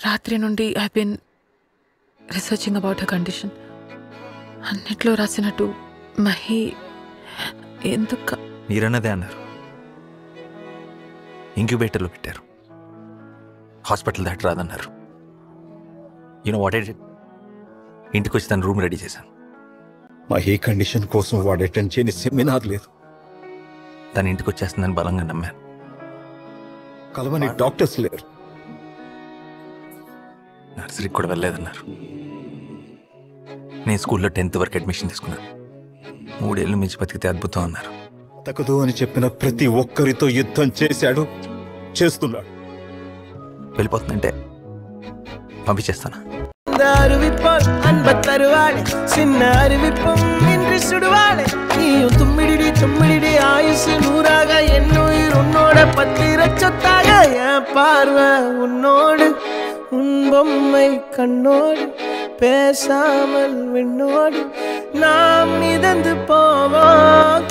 రాత్రి నుండి I been researching about her condition. అన్నిట్లో రాసినట్టు మహి ఎందుకు మీరన్నదే అన్నారు. ఇంక్యుబేటర్లో పెట్టారు, హాస్పిటల్ దాటి రాదన్నారు. You know what I did? ఇంటికి వచ్చి తన రూమ్ రెడీ చేశాను. మహి కండిషన్ కోసం వాడు అటెండ్ చేయని సెమినార్ లేదు. తన ఇంటికి వచ్చేస్తుందని బలంగా నమ్మాను. కలవని డాక్టర్స్ లేరు. నర్సరీకి కూడా వెళ్ళలేదన్నారు. నేను స్కూల్లో 10th వరకు అడ్మిషన్ తీసుకున్నాను. 3 ఏళ్ళు మించి బతికితే అద్భుతం అన్నారు. తగదు అని చెప్పిన ప్రతి ఒక్కరితో యుద్ధం చేశాడు, చేస్తున్నాడు. వెళ్ళిపోతుందంటే పంపించేస్తాను. சின்ன அறிவிப்பும் இன்றி சுடுவாளே நீயும் தும்மிடி தும்மிடி ஆயுசு 100ஆக என்னுயிர் உன்னோட 10 லட்சத்தாக என் பார்வை உன்னோடு உன் பொம்மை கண்ணோடு பேசாமல் விண்ணோடு நாம் மிதந்து போவோம்.